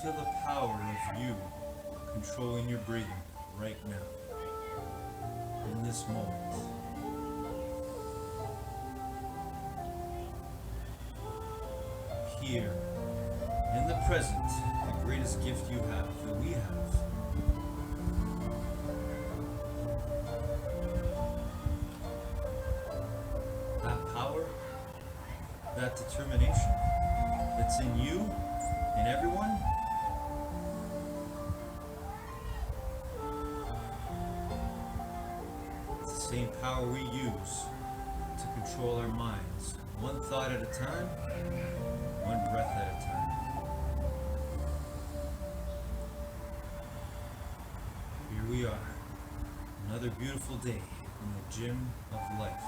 Feel the power of you controlling your breathing right now, in this moment. Here, in the present, the greatest gift you have, that we have. That power, that determination that's in you and everyone. It's the same power we use to control our minds, one thought at a time, one breath at a time. Here we are, another beautiful day in the gym of life.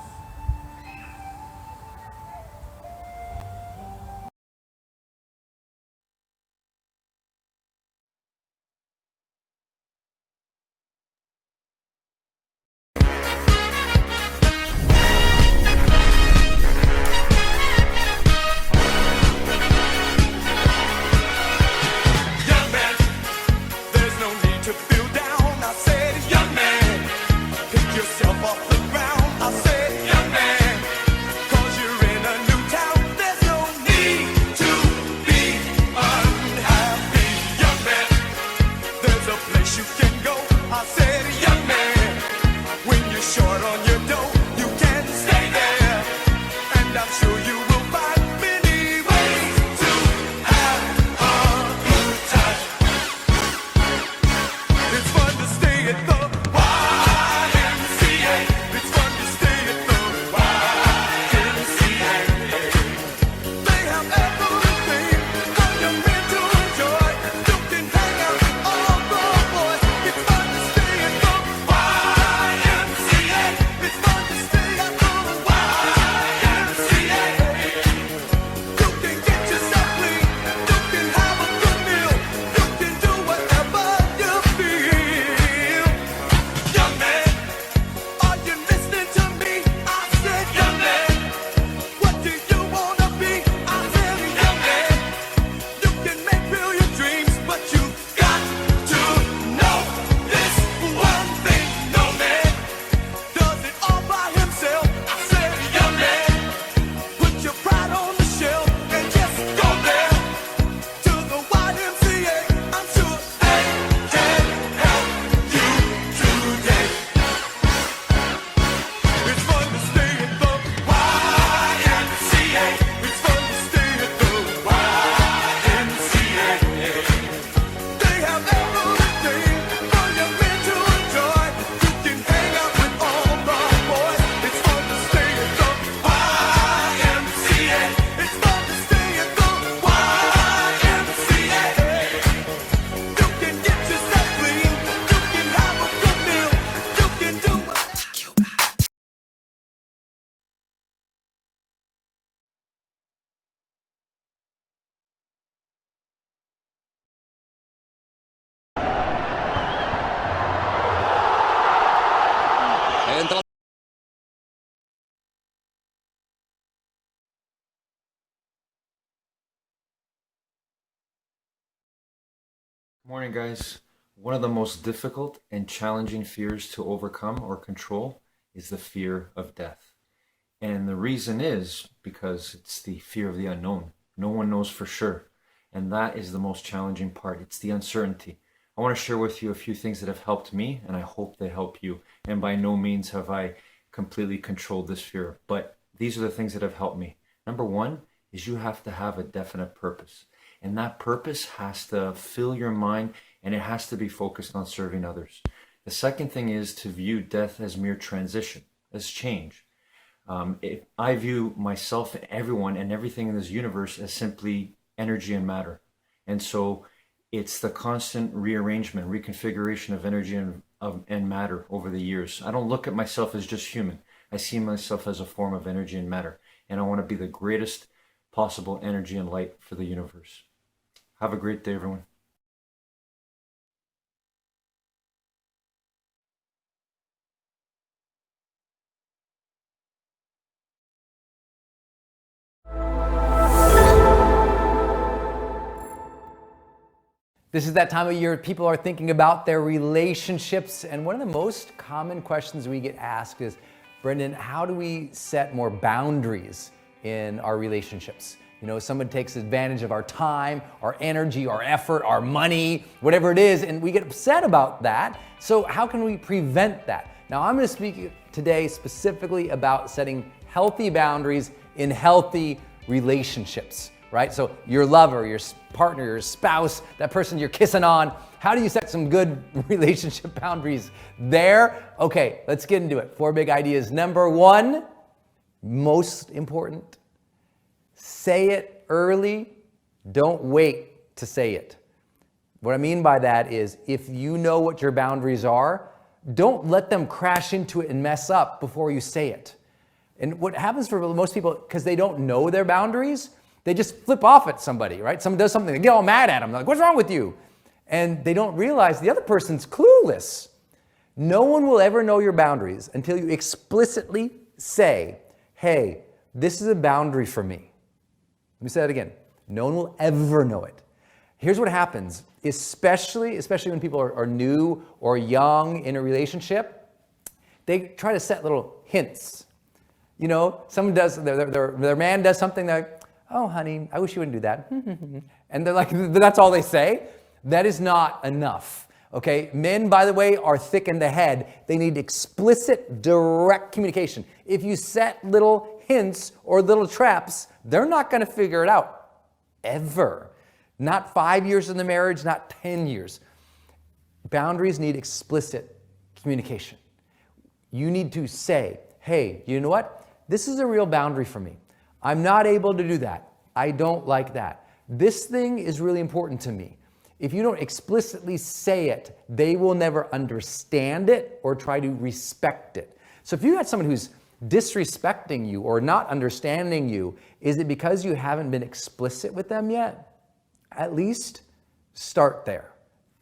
Young man, there's no need to feel down. I said, young man, pick yourself off the ground. I said, young man, 'cause you're in a new town. There's no need to be unhappy. Young man, there's a place you can go. I said, young man, when you're short on your dough, you can stay there. And I'm sure you will find many ways to have a good time. It's fun to stay at the YMCA. It's fun to stay at the YMCA. They have everything for your men to enjoy. You can hang out with all the boys. It's fun to stay at the YMCA. It's fun to stay at the YMCA. You can get yourself clean. You can have a good meal. You can do whatever you feel. Young man, are you listening to me? I said, young man, what do you wanna be? I said, young man, you can make real your dreams, but you got to know this one thing. No man does it all by himself. I said, young man, put your pride on the shelf and just go there to the YMCA. I'm sure they can help you today. It's fun to stay at the YMCA. It's fun to stay at the YMCA. They have everything for your men to enjoy. You can hang out with all the boys. It's fun to stay at the YMCA. It's fun to stay at the YMCA. You can get yourself clean. You can have a good meal. You can do Morning, guys. One of the most difficult and challenging fears to overcome or control is the fear of death. And the reason is because it's the fear of the unknown. No one knows for sure. And that is the most challenging part. It's the uncertainty. I want to share with you a few things that have helped me, and I hope they help you. And by no means have I completely controlled this fear, but these are the things that have helped me. Number one is you have to have a definite purpose. And that purpose has to fill your mind, and it has to be focused on serving others. The second thing is to view death as mere transition, as change. I view myself and everyone and everything in this universe as simply energy and matter. And so it's the constant rearrangement, reconfiguration of energy and matter over the years. I don't look at myself as just human. I see myself as a form of energy and matter. And I want to be the greatest possible energy and light for the universe. Have a great day, everyone. This is that time of year people are thinking about their relationships, and one of the most common questions we get asked is, Brendan, how do we set more boundaries in our relationships? You know, someone takes advantage of our time, our energy, our effort, our money, whatever it is, and we get upset about that. So how can we prevent that? Now, I'm going to speak today specifically about setting healthy boundaries in healthy relationships, right? So your lover, your partner, your spouse, that person you're kissing on, how do you set some good relationship boundaries there? Okay, let's get into it. 4 big ideas. Number 1, most important, say it early. Don't wait to say it. What I mean by that is, if you know what your boundaries are, don't let them crash into it and mess up before you say it. And what happens for most people, because they don't know their boundaries, they just flip off at somebody, right? Someone does something, they get all mad at them. They're like, what's wrong with you? And they don't realize the other person's clueless. No one will ever know your boundaries until you explicitly say, hey, this is a boundary for me. Let me say that again. No one will ever know it. Here's what happens, especially when people are new or young in a relationship, they try to set little hints. You know, someone does, their man does something, they're like, oh, honey, I wish you wouldn't do that. And they're like, that's all they say. That is not enough. Okay, men, by the way, are thick in the head. They need explicit, direct communication. If you set little hints or little traps, they're not going to figure it out, ever. Not 5 years in the marriage, not 10 years. Boundaries need explicit communication. You need to say, hey, you know what? This is a real boundary for me. I'm not able to do that. I don't like that. This thing is really important to me. If you don't explicitly say it, they will never understand it or try to respect it. So if you got someone who's disrespecting you or not understanding you, is it because you haven't been explicit with them yet? At least start there.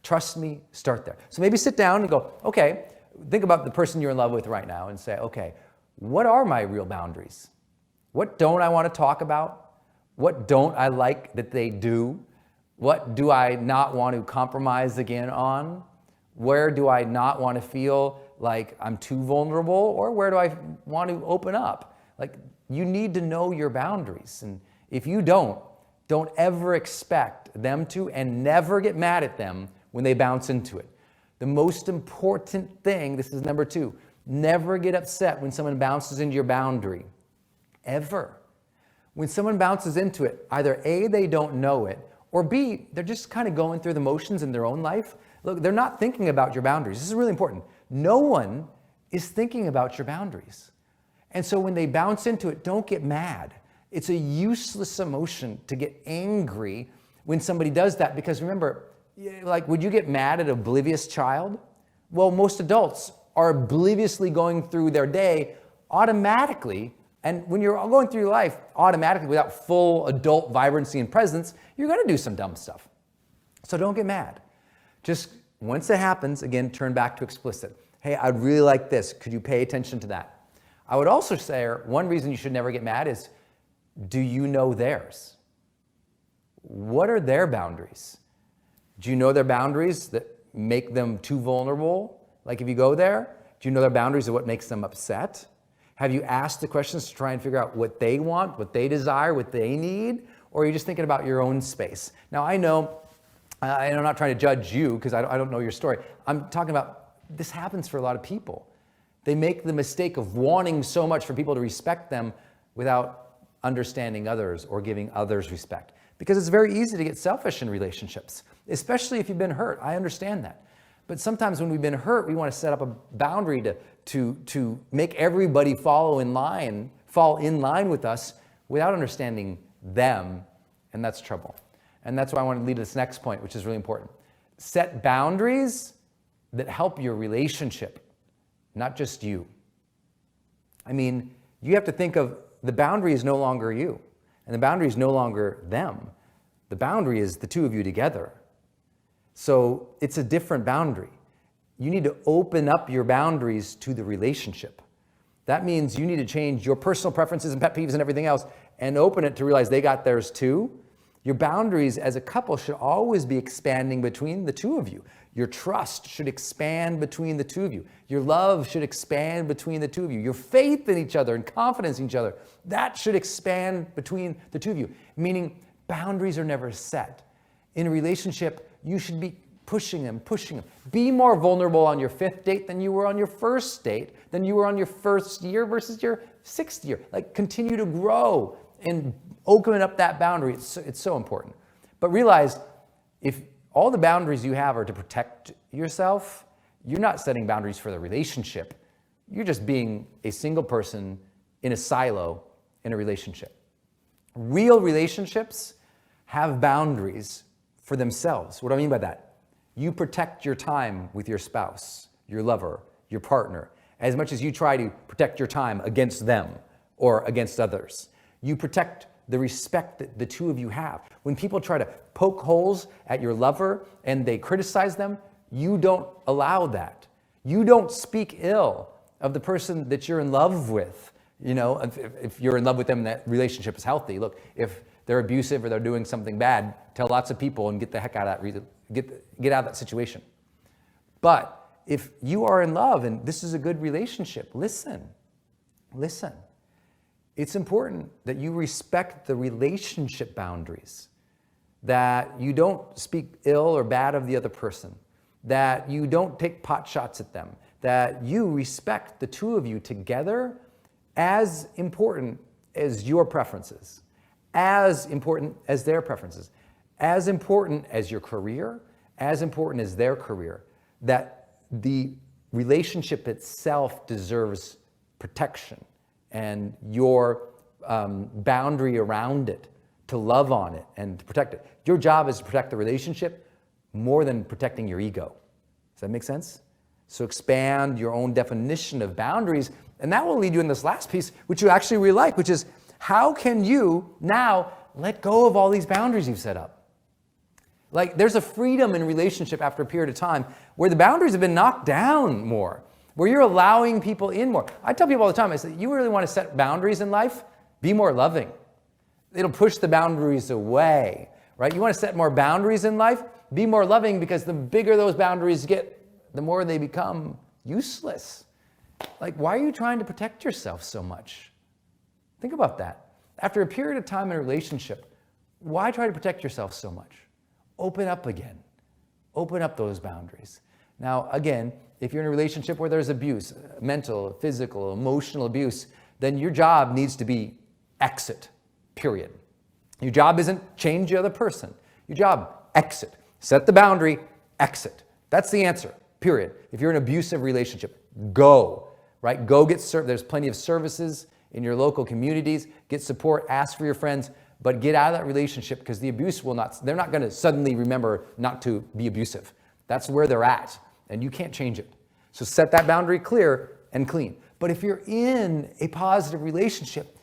Trust me, start there. So maybe sit down and go, okay, think about the person you're in love with right now and say, okay, what are my real boundaries? What don't I want to talk about? What don't I like that they do? What do I not want to compromise again on? Where do I not want to feel like I'm too vulnerable? Or where do I want to open up? Like, you need to know your boundaries. And if you don't ever expect them to, and never get mad at them when they bounce into it. The most important thing, this is number 2, never get upset when someone bounces into your boundary. Ever. When someone bounces into it, either A, they don't know it, or B, they're just kind of going through the motions in their own life. Look, they're not thinking about your boundaries. This is really important. No one is thinking about your boundaries. And so when they bounce into it, don't get mad. It's a useless emotion to get angry when somebody does that, because remember, like, would you get mad at an oblivious child? Well, most adults are obliviously going through their day automatically. And when you're going through your life automatically without full adult vibrancy and presence, you're going to do some dumb stuff. So don't get mad. Just once it happens, again, turn back to explicit. Hey, I'd really like this. Could you pay attention to that? I would also say one reason you should never get mad is, do you know theirs? What are their boundaries? Do you know their boundaries that make them too vulnerable? Like, if you go there, do you know their boundaries of what makes them upset? Have you asked the questions to try and figure out what they want, what they desire, what they need? Or are you just thinking about your own space? Now, I know, and I'm not trying to judge you because I don't know your story. I'm talking about, this happens for a lot of people. They make the mistake of wanting so much for people to respect them without understanding others or giving others respect. Because it's very easy to get selfish in relationships, especially if you've been hurt. I understand that. But sometimes when we've been hurt, we want to set up a boundary to make everybody fall in line with us without understanding them, and that's trouble. And that's why I want to lead to this next point, which is really important. Set boundaries that help your relationship, not just you. I mean, you have to think of the boundary is no longer you, and the boundary is no longer them. The boundary is the two of you together. So it's a different boundary. You need to open up your boundaries to the relationship. That means you need to change your personal preferences and pet peeves and everything else and open it to realize they got theirs too. Your boundaries as a couple should always be expanding between the two of you. Your trust should expand between the two of you. Your love should expand between the two of you. Your faith in each other and confidence in each other, that should expand between the two of you. Meaning boundaries are never set. In a relationship, you should be pushing them. Be more vulnerable on your 5th date than you were on your 1st date, than you were on your 1st year versus your 6th year. Like, continue to grow and open up that boundary. It's so important. But realize, if all the boundaries you have are to protect yourself, you're not setting boundaries for the relationship. You're just being a single person in a silo in a relationship. Real relationships have boundaries for themselves. What do I mean by that? You protect your time with your spouse, your lover, your partner, as much as you try to protect your time against them or against others. You protect the respect that the two of you have. When people try to poke holes at your lover and they criticize them, you don't allow that. You don't speak ill of the person that you're in love with. You know, if you're in love with them and that relationship is healthy. Look, if they're abusive or they're doing something bad, tell lots of people and get the heck out of that, get out of that situation. But if you are in love and this is a good relationship, listen. It's important that you respect the relationship boundaries, that you don't speak ill or bad of the other person, that you don't take pot shots at them, that you respect the two of you together as important as your preferences, as important as their preferences, as important as your career, as important as their career, that the relationship itself deserves protection and your boundary around it, to love on it and to protect it. Your job is to protect the relationship more than protecting your ego. Does that make sense? So expand your own definition of boundaries, and that will lead you in this last piece, which you actually really like, which is how can you now let go of all these boundaries you've set up? Like, there's a freedom in relationship after a period of time where the boundaries have been knocked down more, where you're allowing people in more. I tell people all the time, I say, you really want to set boundaries in life? Be more loving. It'll push the boundaries away, right? You want to set more boundaries in life? Be more loving, because the bigger those boundaries get, the more they become useless. Like, why are you trying to protect yourself so much? Think about that. After a period of time in a relationship, why try to protect yourself so much? Open up again. Open up those boundaries. Now, again, if you're in a relationship where there's abuse, mental, physical, emotional abuse, then your job needs to be exit, period. Your job isn't change the other person. Your job, exit. Set the boundary, exit. That's the answer, period. If you're in an abusive relationship, go, right? Go get served. There's plenty of services in your local communities. Get support, ask for your friends, but get out of that relationship, because the abuse they're not going to suddenly remember not to be abusive. That's where they're at, and you can't change it. So set that boundary clear and clean. But if you're in a positive relationship,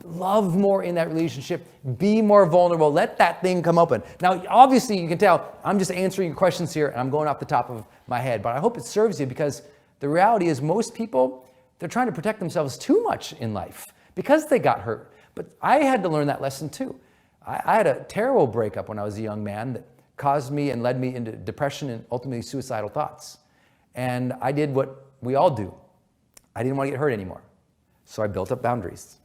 love more in that relationship, be more vulnerable, let that thing come open. Now, obviously, you can tell I'm just answering your questions here and I'm going off the top of my head, but I hope it serves you, because the reality is most people, they're trying to protect themselves too much in life because they got hurt. But I had to learn that lesson too. I had a terrible breakup when I was a young man that caused me and led me into depression and ultimately suicidal thoughts. And I did what we all do. I didn't want to get hurt anymore. So I built up boundaries.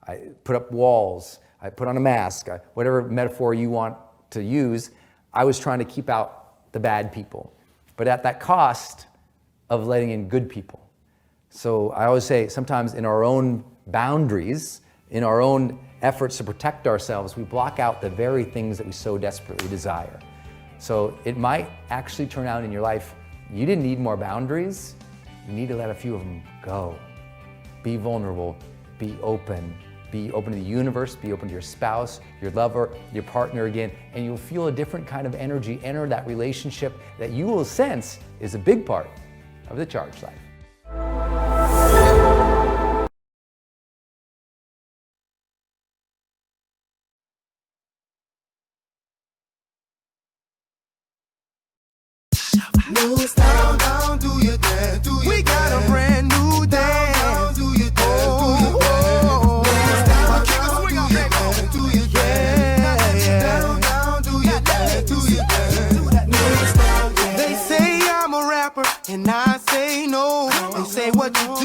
I put up walls. I put on a mask. Whatever metaphor you want to use, I was trying to keep out the bad people, but at that cost of letting in good people. So I always say, sometimes in our own boundaries, in our own efforts to protect ourselves, we block out the very things that we so desperately desire. So it might actually turn out in your life, you didn't need more boundaries. You need to let a few of them go. Be vulnerable, be open to the universe, be open to your spouse, your lover, your partner again, and you'll feel a different kind of energy enter that relationship that you will sense is a big part of the charged life. Moves down, do your dance, do your We got a brand new dance. Down, do your dance, do your dance. Moves down, do your dance, do your dance.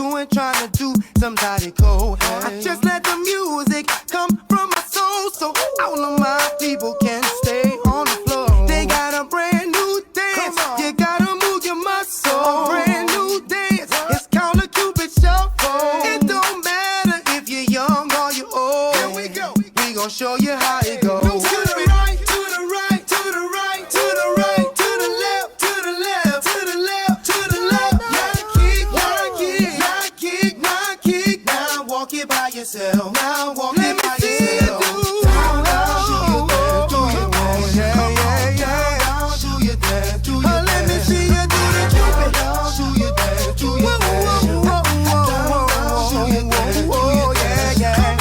doing, trying to do somebody cold. I just let the music come from my soul, so all of my people can stay on the floor. They got a brand new dance, you gotta move your muscle. A brand new dance, it's called a Cupid Shuffle. It don't matter if you're young or you're old. Here we go. We gon' show you how it goes. To the right, to the right, to the right, to the right, to the left, to the left, to the left, to the left. Now kick, now kick, now kick, now kick. Now walk it by yourself. Now walk it by yourself. Down, down, do your dance, do your dance. Yeah, yeah, yeah. Down, do your dance, do your dance. Let me see you do the Cupid. Down, do your dance, do your dance. Down, down, do your dance, do your dance. Yeah, yeah.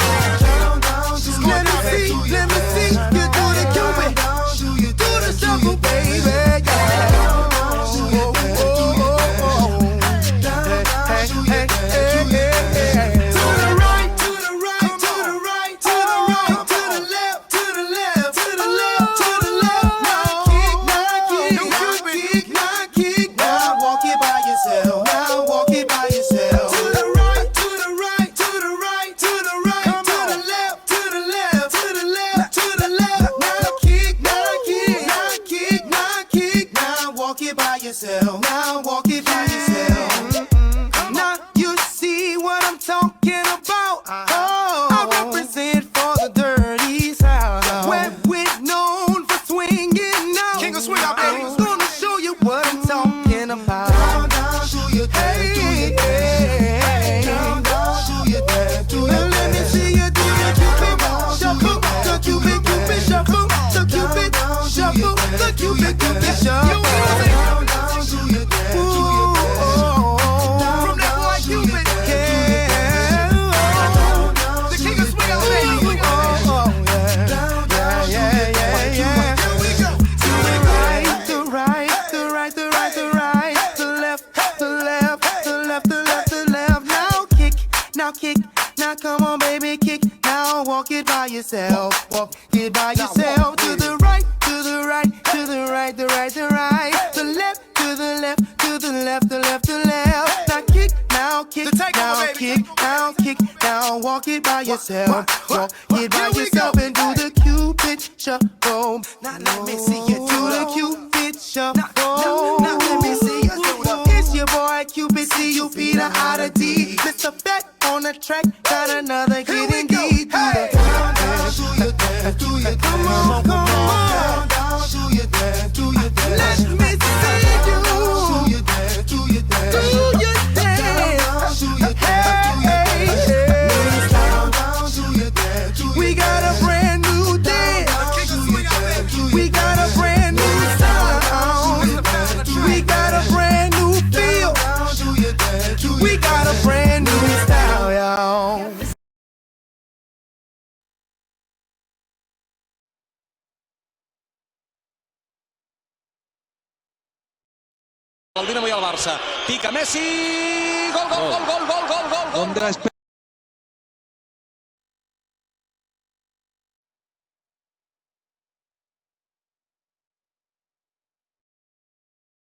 Let me see you do the Cupid. Do the shuffle, baby. Yeah. Hey, hey, hey, hey. To the right, to the right, to the right, to the right, to the left, to the left, to the left, to the left. Now kick, now kick, now kick, now kick. Now walk it by yourself. Now walk it by yourself. To the right, to the right, to the right, to the right, to the left, to the left, to the left, to the left. Now kick, now kick, now kick, now kick. Now walk it by yourself. Now walk it by yourself. Now you see what I'm talking about. Oh, I represent for the dirty South, where we're known for swinging out. King of swing out, baby. I'm gonna show you what I'm talking about. Down, down, do your dance, do your dance. Down, down, do your dance, do your dance. Let me see you do the Cupid Shuffle, the Cupid Cupid Shuffle, the Cupid Shuffle, the Cupid Cupid Shuffle. Down, down, do your dance, do your dance. From that boy Cupid, yeah. The king of swing out, baby. Yeah, yeah, yeah, yeah. Here we go. To the right, the right, the right, the right, the right, the left, the left, the left, the left, the left. Now kick, now kick, now come on, baby, kick. Now walk it by yourself, walk it by yourself. To the right, to the right, to the right, the right, the right, the left, to the left, to the left, the left, the left. Now kick, now kick, now kick, now kick, now walk it by yourself, walk it by yourself and do the Cupid Shuffle. Now let me see you do the Cupid Shuffle. Now let me see you do the. It's your boy Cupid, C-U-P, the I-D. Mr. Bet on the track, got another hit indeed. Down, down, do your dance, do your dance. Come on, come on. Down, down, do your dance, do your dance. Let me see you do your dance, do your dance. Do your dance. Do your dance, hey, down, down, do your dance, do your dance. We got a brand new dance. We got a brand new sound. We got a brand new feel. We got a brand new style, y'all. El Dinamo i el Barça. Pica Messi. Gol, gol, gol, gol, gol, gol, gol, gol.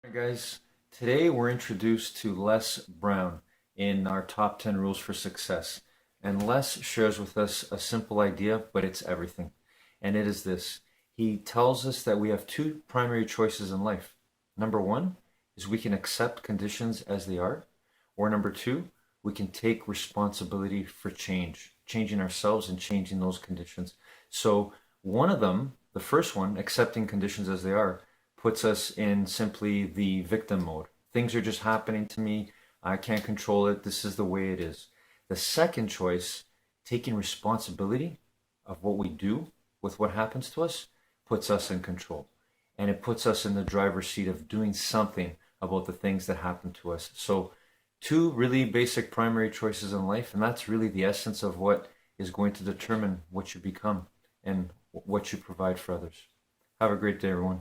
Hey guys, today we're introduced to Les Brown in our top 10 rules for success. And Les shares with us a simple idea, but it's everything. And it is this. He tells us that we have two primary choices in life. Number one is we can accept conditions as they are. Or number two, we can take responsibility for change, changing ourselves and changing those conditions. So one of them, the first one, accepting conditions as they are, puts us in simply the victim mode. Things are just happening to me. I can't control it. This is the way it is. The second choice, taking responsibility of what we do with what happens to us, puts us in control. And it puts us in the driver's seat of doing something about the things that happen to us. So two really basic primary choices in life, and that's really the essence of what is going to determine what you become and what you provide for others. Have a great day, everyone.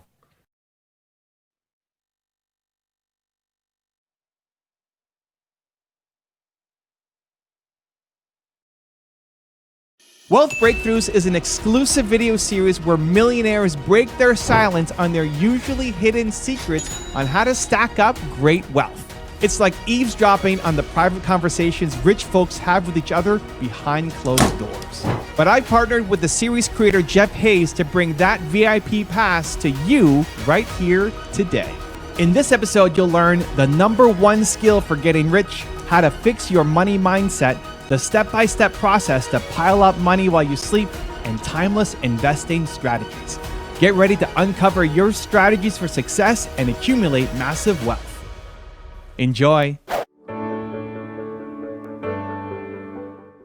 Wealth Breakthroughs is an exclusive video series where millionaires break their silence on their usually hidden secrets on how to stack up great wealth. It's like eavesdropping on the private conversations rich folks have with each other behind closed doors. But I partnered with the series creator Jeff Hayes to bring that VIP pass to you right here today. In this episode, you'll learn the #1 skill for getting rich, how to fix your money mindset, the step-by-step process to pile up money while you sleep, and timeless investing strategies. Get ready to uncover your strategies for success and accumulate massive wealth. Enjoy.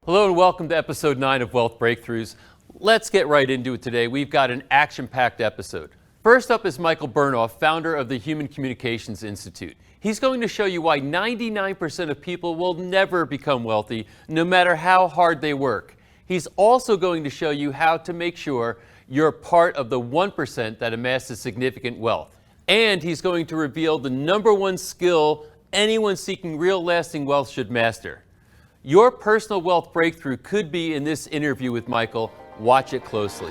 Hello and welcome to episode 9 of Wealth Breakthroughs. Let's get right into it today. We've got an action-packed episode. First up is Michael Burnoff, founder of the Human Communications Institute. He's going to show you why 99% of people will never become wealthy, no matter how hard they work. He's also going to show you how to make sure you're part of the 1% that amasses significant wealth. And he's going to reveal the #1 skill anyone seeking real lasting wealth should master. Your personal wealth breakthrough could be in this interview with Michael. Watch it closely.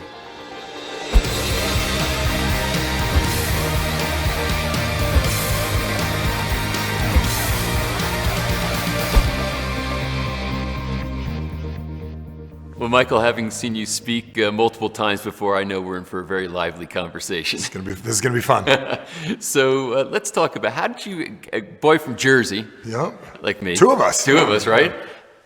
Well, Michael, having seen you speak multiple times before, I know we're in for a very lively conversation. This is gonna be fun. So let's talk about, how did you, a boy from Jersey, Yep. like me. Two of us, right?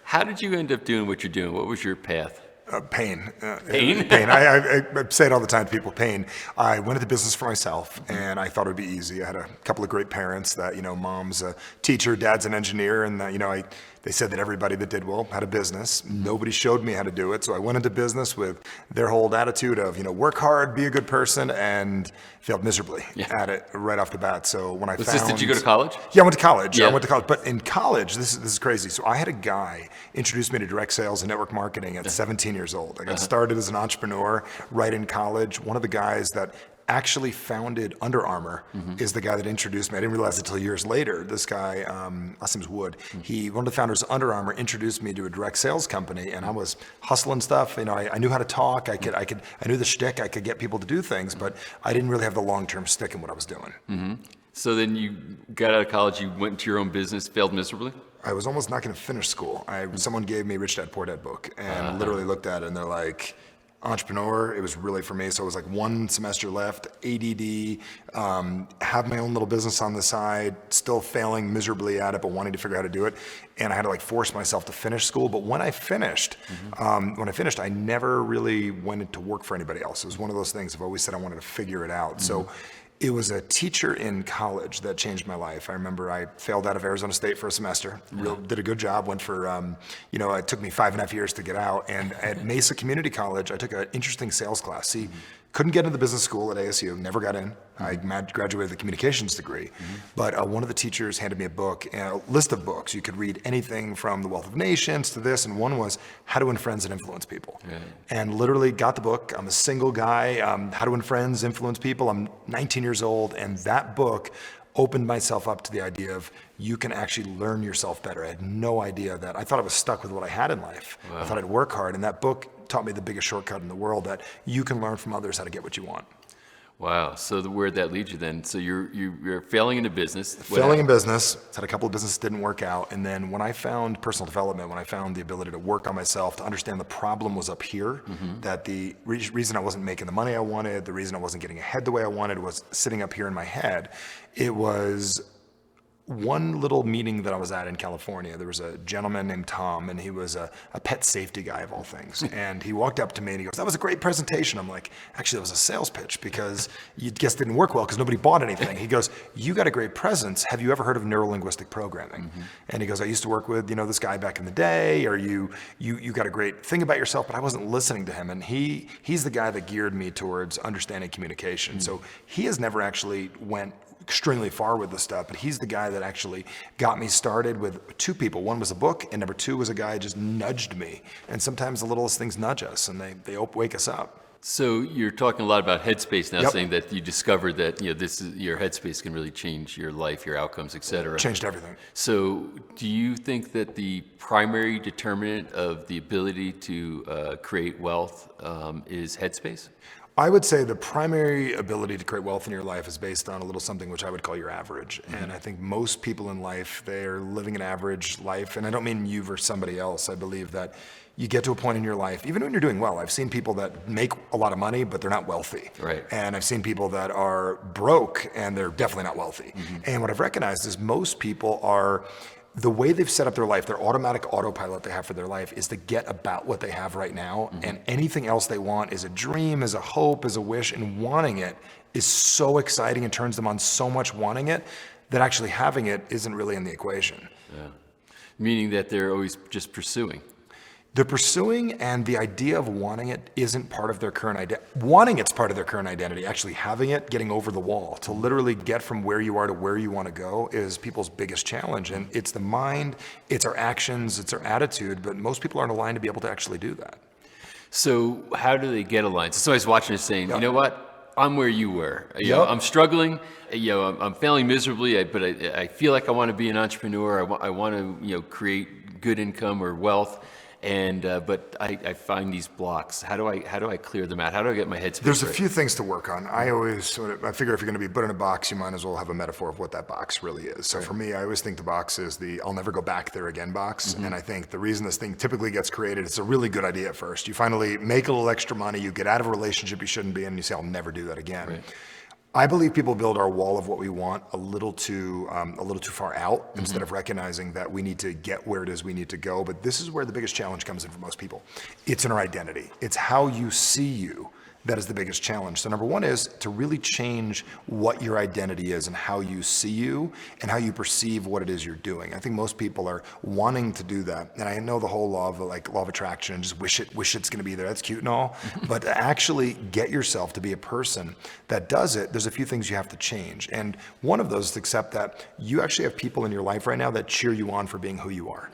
How did you end up doing what you're doing? What was your path? Pain. Pain? Pain. I say it all the time to people, pain. I went into business for myself, and I thought it would be easy. I had a couple of great parents that, mom's a teacher, dad's an engineer, and they said that everybody that did well had a business. Nobody showed me how to do it, so I went into business with their whole attitude of, work hard, be a good person, and failed miserably at it right off the bat. So when Did you go to college? Yeah, I went to college. Yeah. I went to college, but in college, this is crazy. So I had a guy introduce me to direct sales and network marketing at 17 years old. I got started as an entrepreneur right in college. One of the guys that actually founded Under Armour is the guy that introduced me. I didn't realize it until years later. This guy, last name's Wood. One of the founders of Under Armour introduced me to a direct sales company, and I was hustling stuff. I knew how to talk. I knew the shtick. I could get people to do things, but I didn't really have the long-term stick in what I was doing. So then you got out of college, you went into your own business, failed miserably? I was almost not going to finish school. Someone gave me Rich Dad Poor Dad book, and literally looked at it, and they're like, entrepreneur, it was really for me. So it was like one semester left, ADD, have my own little business on the side, still failing miserably at it, but wanting to figure out how to do it. And I had to force myself to finish school. But when I finished, I never really went to work for anybody else. It was one of those things. I've always said I wanted to figure it out. So it was a teacher in college that changed my life. I remember I failed out of Arizona State for a semester. Did a good job. Went for, it took me 5.5 years to get out. And at Mesa Community College, I took an interesting sales class. See, couldn't get into business school at ASU, never got in. I graduated with a communications degree. But one of the teachers handed me a book, a list of books. You could read anything from The Wealth of Nations to this, and one was How to Win Friends and Influence People. And literally got the book. I'm a single guy, How to Win Friends, Influence People. I'm 19 years old, and that book opened myself up to the idea of you can actually learn yourself better. I had no idea that. I thought I was stuck with what I had in life. I thought I'd work hard, and that book taught me the biggest shortcut in the world, that you can learn from others how to get what you want. Wow. So where'd that lead you then? So you're failing into business. Failing in business. Had a couple of businesses didn't work out. And then when I found personal development, when I found the ability to work on myself, to understand the problem was up here, that the reason I wasn't making the money I wanted, the reason I wasn't getting ahead the way I wanted was sitting up here in my head. It was one little meeting that I was at in California. There was a gentleman named Tom, and he was a pet safety guy of all things. And he walked up to me and he goes, "That was a great presentation." I'm like, "Actually, that was a sales pitch because you guess didn't work well because nobody bought anything." He goes, "You got a great presence. Have you ever heard of neuro-linguistic programming?" And he goes, "I used to work with, this guy back in the day, or you got a great thing about yourself," but I wasn't listening to him. And he's the guy that geared me towards understanding communication. So he has never actually went extremely far with this stuff, but he's the guy that actually got me started with two people. One was a book, and number two was a guy who just nudged me. And sometimes the littlest things nudge us, and they wake us up. So you're talking a lot about headspace now, Yep. saying that you discovered that this is, your headspace can really change your life, your outcomes, etc. Changed everything. So do you think that the primary determinant of the ability to create wealth is headspace? I would say the primary ability to create wealth in your life is based on a little something which I would call your average. And I think most people in life, they are living an average life. And I don't mean you versus somebody else. I believe that you get to a point in your life, even when you're doing well. I've seen people that make a lot of money, but they're not wealthy. Right. And I've seen people that are broke and they're definitely not wealthy. And what I've recognized is most people are, the way they've set up their life, their automatic autopilot they have for their life is to get about what they have right now. And anything else they want is a dream, is a hope, is a wish, and wanting it is so exciting and turns them on so much wanting it that actually having it isn't really in the equation. Yeah. Meaning that they're always just pursuing. They're pursuing, and the idea of wanting it isn't part of their current identity. Wanting it's part of their current identity. Actually having it, getting over the wall, to literally get from where you are to where you want to go is people's biggest challenge. And it's the mind, it's our actions, it's our attitude, but most people aren't aligned to be able to actually do that. So how do they get aligned? So somebody's watching and saying, you know what? I'm where you were. You know, I'm struggling. You know, I'm failing miserably, but I feel like I want to be an entrepreneur. I want to, create good income or wealth. And but I find these blocks. How do I clear them out? How do I get my head space? There's a right? few things to work on. I figure if you're going to be put in a box, you might as well have a metaphor of what that box really is. So for me, I always think the box is the I'll never go back there again box. And I think the reason this thing typically gets created, it's a really good idea at first. You finally make a little extra money, you get out of a relationship you shouldn't be in, and you say, I'll never do that again. Right. I believe people build our wall of what we want a little too far out instead of recognizing that we need to get where it is we need to go. But this is where the biggest challenge comes in for most people. It's in our identity. It's how you see you. That is the biggest challenge. So number one is to really change what your identity is and how you see you and how you perceive what it is you're doing. I think most people are wanting to do that. And I know the whole law of attraction and just wish it's going to be there. That's cute and all. But to actually get yourself to be a person that does it, there's a few things you have to change. And one of those is to accept that you actually have people in your life right now that cheer you on for being who you are.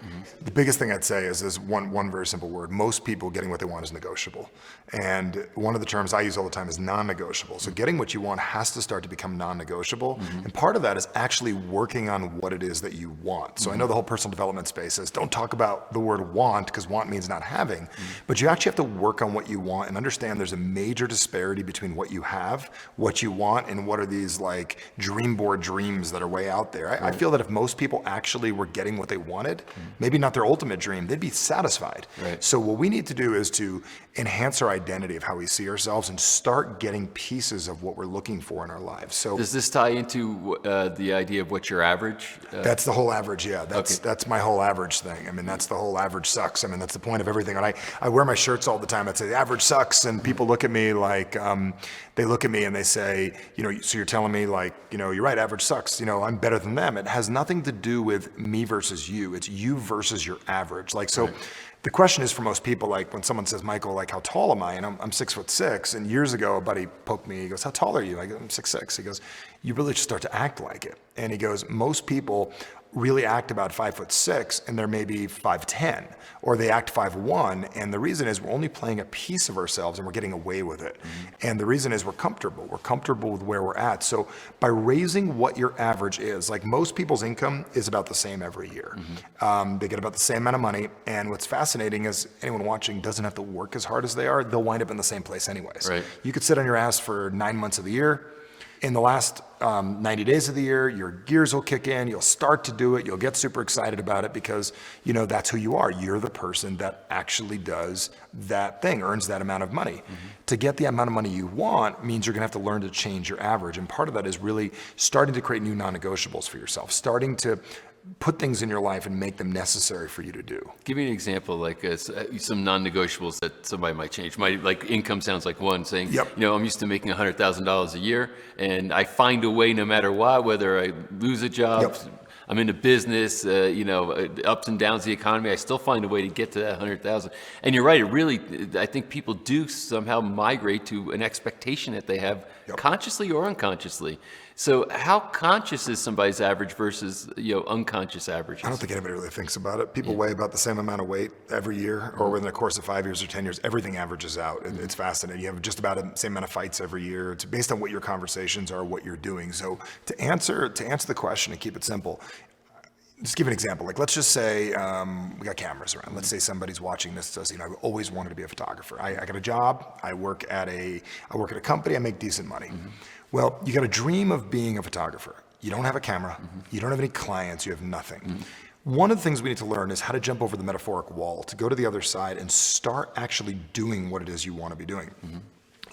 The biggest thing I'd say is one very simple word. Most people getting what they want is negotiable. And one of the terms I use all the time is non-negotiable. So getting what you want has to start to become non-negotiable. And part of that is actually working on what it is that you want. So I know the whole personal development space says don't talk about the word want because want means not having, but you actually have to work on what you want and understand there's a major disparity between what you have, what you want, and what are these like dream board dreams that are way out there. I feel that if most people actually were getting what they wanted, maybe not their ultimate dream, they'd be satisfied. Right. So what we need to do is to enhance our identity of how we see ourselves and start getting pieces of what we're looking for in our lives. So does this tie into the idea of what's your average? That's the whole average. Yeah, that's my whole average thing. I mean, that's the whole average sucks. I mean, that's the point of everything. And I wear my shirts all the time. I'd say the average sucks, and people look at me like they look at me and they say, so you're telling me like, you're right, average sucks. I'm better than them. It has nothing to do with me versus you. It's you versus your average. Like so. Right. The question is for most people, like when someone says, Michael, like how tall am I? And I'm 6'6". And years ago, a buddy poked me. He goes, how tall are you? I go, I'm 6'6". He goes, you really just start to act like it. And he goes, most people really act about 5'6", and they're maybe 5'10", or they act 5'1", and the reason is we're only playing a piece of ourselves and we're getting away with it. And the reason is we're comfortable with where we're at. So by raising what your average is, like most people's income is about the same every year. They get about the same amount of money, and what's fascinating is anyone watching doesn't have to work as hard as they are. They'll wind up in the same place anyways. Right. You could sit on your ass for 9 months of the year. In the last 90 days of the year, your gears will kick in, you'll start to do it, you'll get super excited about it because, that's who you are. You're the person that actually does that thing, earns that amount of money. To get the amount of money you want means you're gonna have to learn to change your average. And part of that is really starting to create new non-negotiables for yourself, starting to put things in your life and make them necessary for you to do. Give me an example, like some non-negotiables that somebody might change. My income sounds like one, saying, I'm used to making $100,000 a year, and I find a way no matter what, whether I lose a job, I'm into business, ups and downs of the economy, I still find a way to get to that 100,000. And you're right, I think people do somehow migrate to an expectation that they have consciously or unconsciously. So how conscious is somebody's average versus unconscious averages? I don't think anybody really thinks about it. People weigh about the same amount of weight every year, or within the course of 5 years or 10 years. Everything averages out. It's fascinating. You have just about the same amount of fights every year. It's based on what your conversations are, what you're doing. So to answer the question and keep it simple, just give an example. Like, let's just say we got cameras around. Let's say somebody's watching this. Says, I've always wanted to be a photographer. I got a job. I work at a company. I make decent money. Well, you got a dream of being a photographer. You don't have a camera. You don't have any clients. You have nothing. One of the things we need to learn is how to jump over the metaphoric wall, to go to the other side and start actually doing what it is you want to be doing.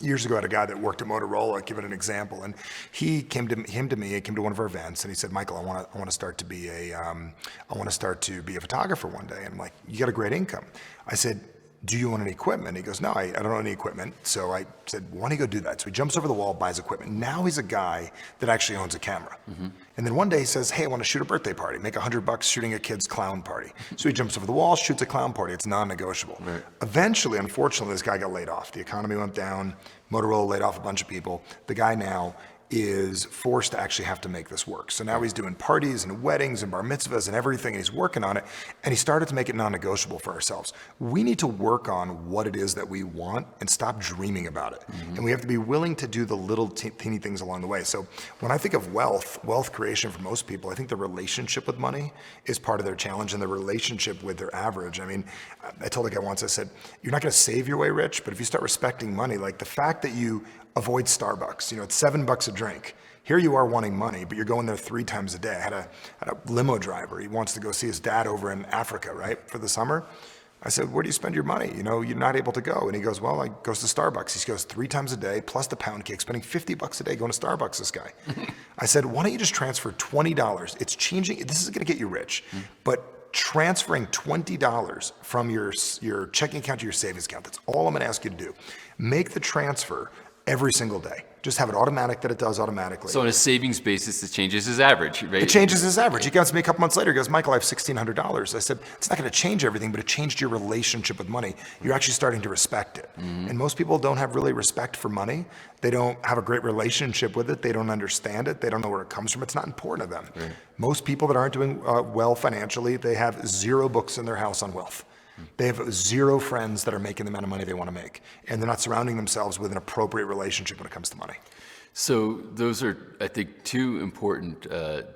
Years ago, I had a guy that worked at Motorola, give it an example, and he came to one of our events, and he said, "Michael, I want to start to be a photographer one day." And I'm like, "You got a great income." I said, "Do you own any equipment?" He goes, "No, I don't own any equipment." So I said, "Why don't you go do that?" So he jumps over the wall, buys equipment. Now he's a guy that actually owns a camera. And then one day he says, "Hey, I want to shoot a birthday party, make $100 shooting a kid's clown party." So he jumps over the wall, shoots a clown party. It's non-negotiable. Right. Eventually, unfortunately, this guy got laid off. The economy went down. Motorola laid off a bunch of people. The guy now is forced to actually have to make this work. So now he's doing parties and weddings and bar mitzvahs and everything, and he's working on it, and he started to make it non-negotiable for ourselves. We need to work on what it is that we want and stop dreaming about it. And we have to be willing to do the little teeny things along the way. So when I think of wealth creation for most people, I think the relationship with money is part of their challenge, and the relationship with their average. I mean, I told a guy once, I said, "You're not gonna save your way rich, but if you start respecting money, like the fact that you avoid Starbucks, it's $7 a drink. Here you are wanting money, but you're going there 3 times a day." I had a limo driver. He wants to go see his dad over in Africa, right, for the summer. I said, "Where do you spend your money? You're not able to go." And he goes, "Well, I goes to Starbucks." He goes 3 times a day, plus the pound cake, spending $50 a day going to Starbucks, this guy. I said, "Why don't you just transfer $20? It's changing. This is going to get you rich. But transferring $20 from your checking account to your savings account, that's all I'm going to ask you to do. Make the transfer every single day. Just have it automatic that it does automatically." So on a savings basis, it changes his average, right? It changes his average. He comes to me a couple months later, he goes, "Michael, I have $1,600. I said, "It's not going to change everything, but it changed your relationship with money. You're actually starting to respect it." And most people don't have really respect for money. They don't have a great relationship with it. They don't understand it. They don't know where it comes from. It's not important to them. Right. Most people that aren't doing well financially, they have 0 books in their house on wealth. They have 0 friends that are making the amount of money they want to make. And they're not surrounding themselves with an appropriate relationship when it comes to money. So those are, I think, 2 important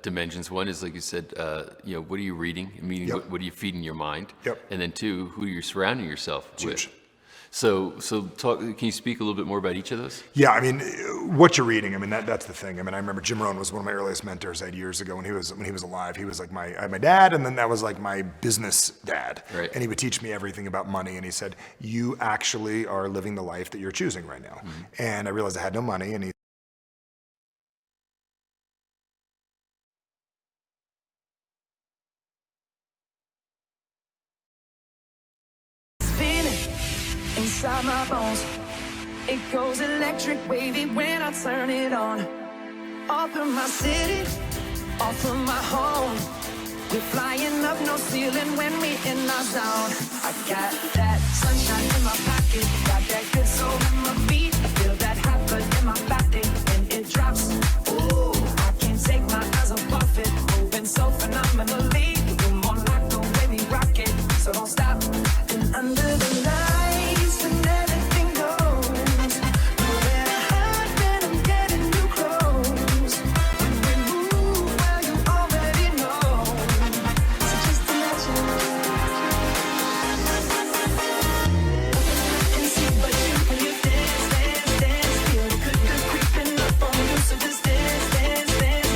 dimensions. One is, like you said, what are you reading? Meaning, what are you feeding your mind? And then 2, who you're surrounding yourself with. So can you speak a little bit more about each of those? Yeah, I mean, what you're reading, I mean, that's the thing. I mean, I remember Jim Rohn was one of my earliest mentors I had years ago when he was alive. He was like my dad, and then that was like my business dad. Right. And he would teach me everything about money, and he said, "You actually are living the life that you're choosing right now." And I realized I had no money, and he inside my bones. It goes electric wavy when I turn it on. Off from my city, off from my home. We're flying up, no ceiling when we in our zone. I got that sunshine in my pocket, got that good soul in my feet. I feel that hot blood in my body when it drops. Ooh, I can't take my eyes off it, moving so phenomenally. You're more like the way we rock it, so don't stop. And under the lights when everything goes, nowhere to hide when I'm getting you close. When we move, well, you already know. So just imagine. And see what you when you dance, dance, dance. Feel the good creeping up on you. So just dance, dance, dance.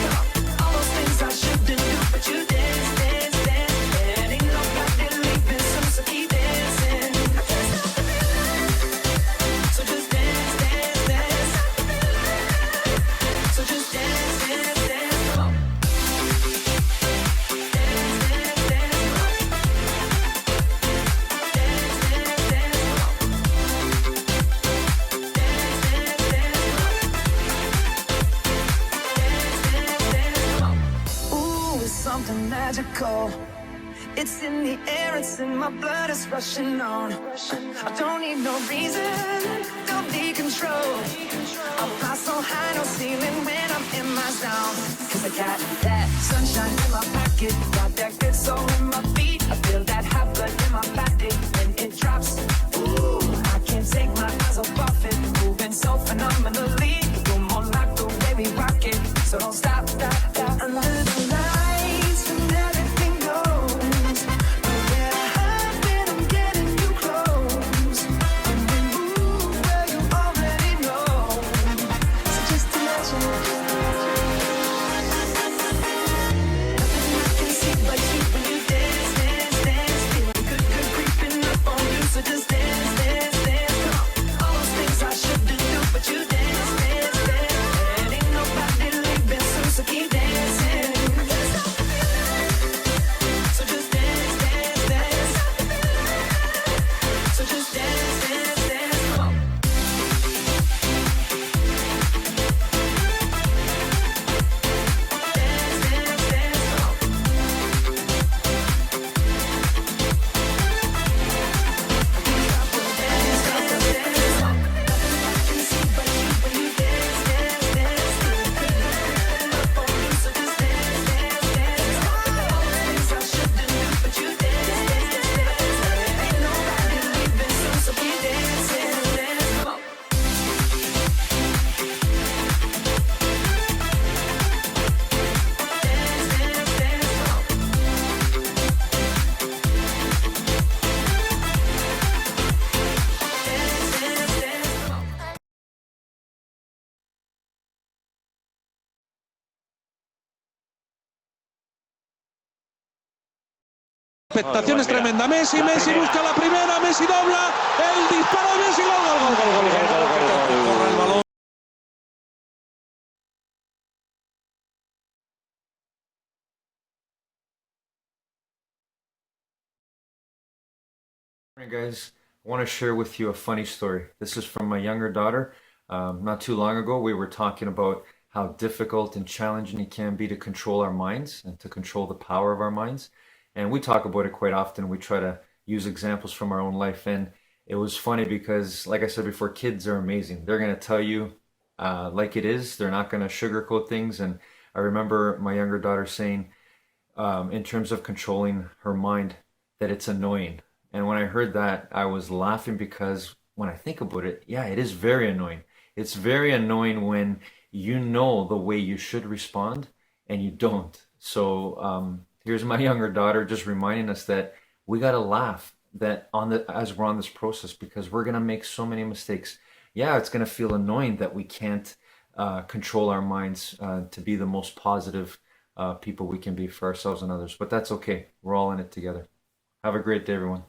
All those things I shouldn't do, but you dance, dance, dance. And ain't nobody leaving soon, so keep dancing. I can't stop the feeling. So just dance, dance, dance. So just dance, dance, dance. Come on. Ooh, it's something magical. It's in the air, it's in my blood, it's rushing on. I don't need no reason, don't need control. I fly so high, no ceiling when I'm in my zone. Cause I got that sunshine in my pocket, got that good soul in my feet. I feel that hot blood in my body when it drops. Ooh, I can't take my eyes off it, moving so phenomenally. You're more like the way we rock it, so don't stop, stop, stop. Under the lights when everything expectación es tremenda. Messi busca la primera, Messi dobla, el disparo de Messi, gol. Morning, guys. I want to share with you a funny story. This is from my younger daughter. Not too long ago, we were talking about how difficult and challenging it can be to control our minds and to control the power of our minds. And we talk about it quite often. We try to use examples from our own life. And it was funny because, like I said before, kids are amazing. They're going to tell you like it is. They're not going to sugarcoat things. And I remember my younger daughter saying, in terms of controlling her mind, that it's annoying. And when I heard that, I was laughing because when I think about it, yeah, it is very annoying. It's very annoying when you know the way you should respond and you don't. So here's my younger daughter just reminding us that we got to laugh that as we're on this process, because we're going to make so many mistakes. Yeah, it's going to feel annoying that we can't control our minds to be the most positive people we can be for ourselves and others. But that's okay. We're all in it together. Have a great day, everyone.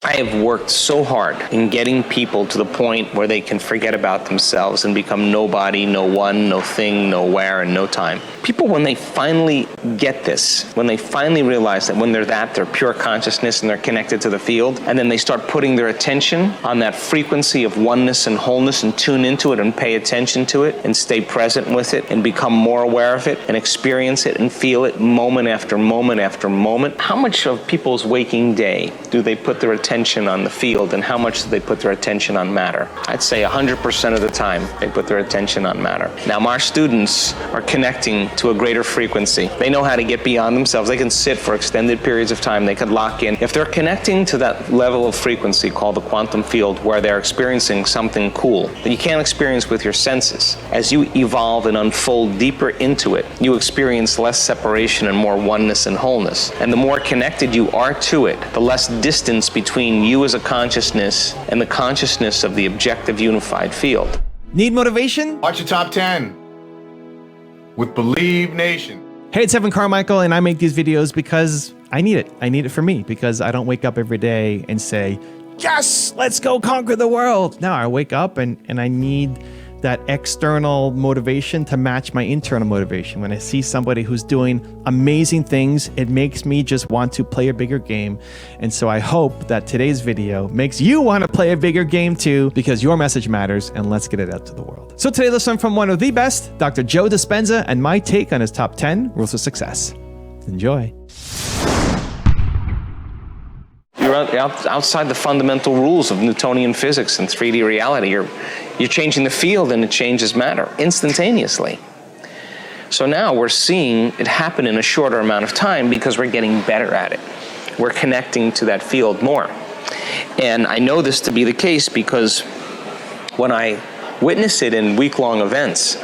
I have worked so hard in getting people to the point where they can forget about themselves and become nobody, no one, no thing, no where, and no time. People, when they finally get this, when they finally realize that when they're pure consciousness and they're connected to the field, and then they start putting their attention on that frequency of oneness and wholeness and tune into it and pay attention to it and stay present with it and become more aware of it and experience it and feel it moment after moment after moment. How much of people's waking day do they put their attention on the field, and how much do they put their attention on matter? I'd say 100% of the time they put their attention on matter. Now, our students are connecting to a greater frequency. They know how to get beyond themselves. They can sit for extended periods of time. They could lock in. If they're connecting to that level of frequency called the quantum field, where they're experiencing something cool that you can't experience with your senses, as you evolve and unfold deeper into it, you experience less separation and more oneness and wholeness. And the more connected you are to it, the less distance between you as a consciousness and the consciousness of the objective unified field. Need motivation? Watch your top 10 with Believe Nation. Hey, it's Evan Carmichael, and I make these videos because I need it. I need it for me, because I don't wake up every day and say, yes, let's go conquer the world. No, I wake up and I need that external motivation to match my internal motivation. When I see somebody who's doing amazing things, it makes me just want to play a bigger game. And so I hope that today's video makes you want to play a bigger game too, because your message matters, and let's get it out to the world. So today, let's learn from one of the best, Dr. Joe Dispenza, and my take on his top 10 rules of success. Enjoy. You're outside the fundamental rules of Newtonian physics and 3D reality. You're changing the field, and it changes matter instantaneously. So now we're seeing it happen in a shorter amount of time because we're getting better at it. We're connecting to that field more. And I know this to be the case because when I witness it in week-long events,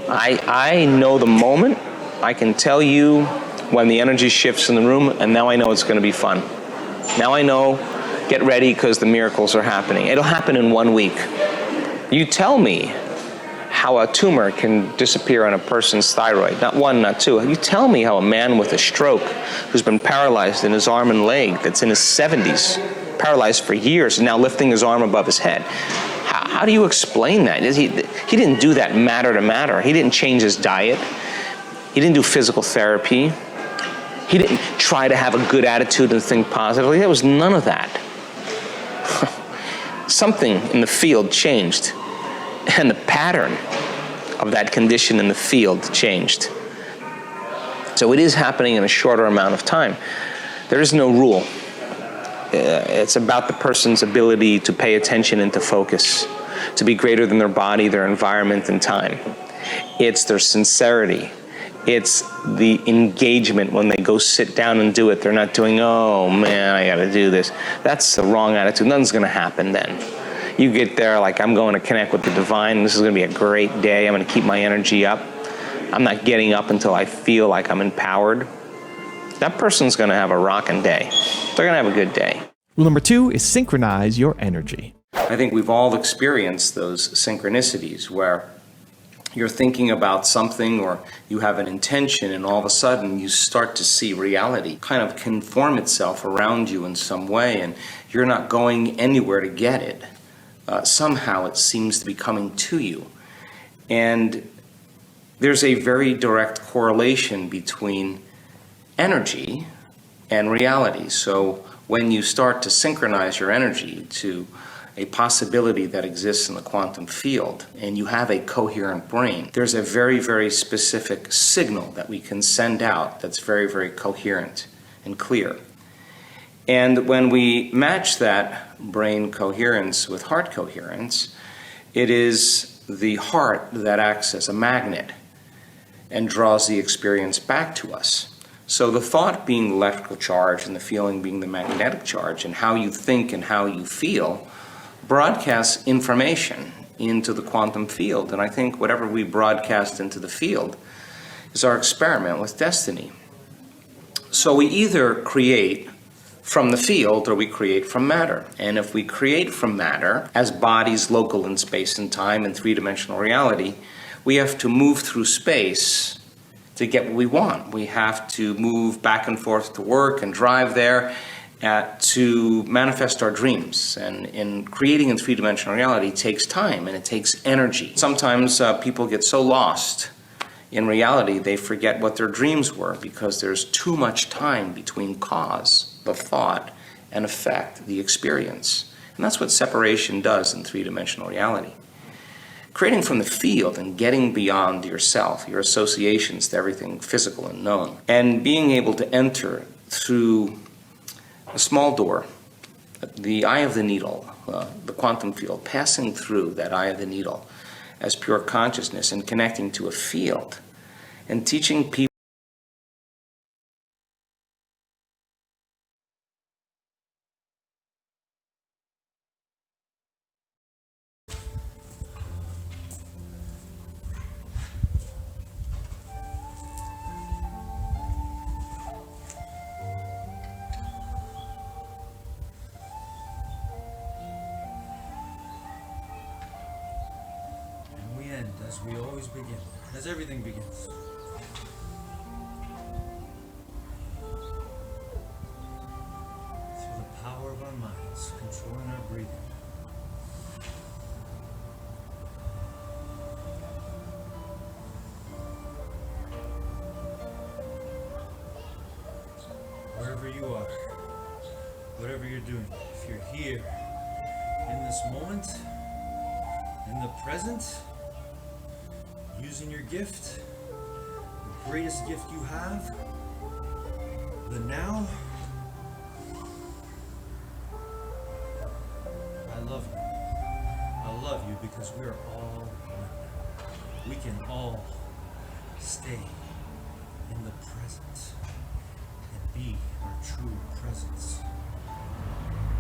I know the moment. I can tell you when the energy shifts in the room, and now I know it's going to be fun. Now I know, get ready because the miracles are happening. It'll happen in 1 week. You tell me how a tumor can disappear on a person's thyroid. Not one, not two. You tell me how a man with a stroke who's been paralyzed in his arm and leg, that's in his 70s, paralyzed for years, and now lifting his arm above his head. How do you explain that? He didn't do that matter to matter. He didn't change his diet. He didn't do physical therapy. He didn't try to have a good attitude and think positively. There was none of that. Something in the field changed, and the pattern of that condition in the field changed. So it is happening in a shorter amount of time. There is no rule. It's about the person's ability to pay attention and to focus, to be greater than their body, their environment, and time. It's their sincerity. It's the engagement when they go sit down and do it. They're not doing, oh man, I gotta do this. That's the wrong attitude. Nothing's gonna happen then. You get there like, I'm going to connect with the divine. This is gonna be a great day. I'm gonna keep my energy up. I'm not getting up until I feel like I'm empowered. That person's gonna have a rocking day. They're gonna have a good day. Rule number 2 is synchronize your energy. I think we've all experienced those synchronicities where you're thinking about something or you have an intention, and all of a sudden you start to see reality kind of conform itself around you in some way, and you're not going anywhere to get it. Somehow it seems to be coming to you. And there's a very direct correlation between energy and reality. So when you start to synchronize your energy to a possibility that exists in the quantum field, and you have a coherent brain, there's a very, very specific signal that we can send out that's very, very coherent and clear. And when we match that brain coherence with heart coherence, it is the heart that acts as a magnet and draws the experience back to us. So the thought being the electrical charge and the feeling being the magnetic charge, and how you think and how you feel broadcasts information into the quantum field. And I think whatever we broadcast into the field is our experiment with destiny. So we either create from the field or we create from matter. And if we create from matter as bodies local in space and time and three-dimensional reality, we have to move through space to get what we want. We have to move back and forth to work and drive there to manifest our dreams. And in creating in three-dimensional reality takes time and it takes energy. Sometimes people get so lost in reality they forget what their dreams were because there's too much time between cause, the thought, and effect, the experience. And that's what separation does in three-dimensional reality. Creating from the field and getting beyond yourself, your associations to everything physical and known, and being able to enter through a small door, the eye of the needle, the quantum field, passing through that eye of the needle as pure consciousness and connecting to a field and teaching people as we always begin, as everything begins. Through the power of our minds, controlling our breathing. Wherever you are, whatever you're doing, if you're here in this moment, in the present, using your gift, the greatest gift you have, the now, I love you. I love you because we're all one. We can all stay in the present and be our true presence.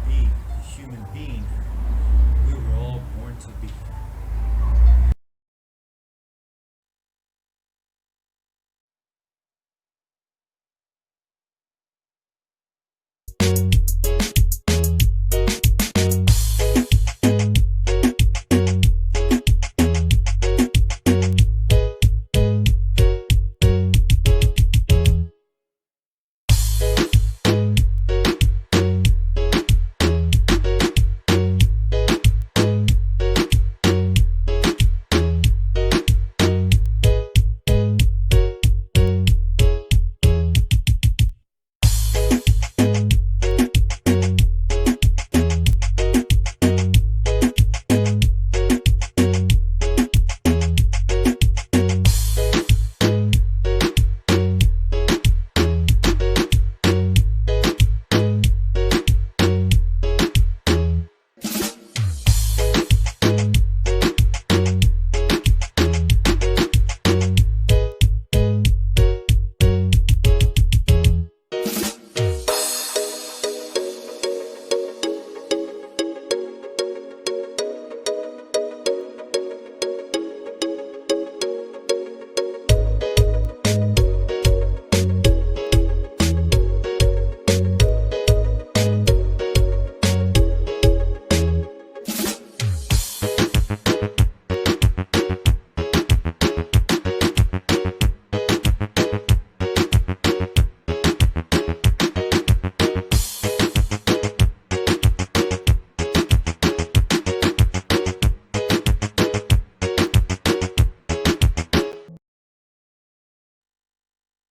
Be the human being we were all born to be.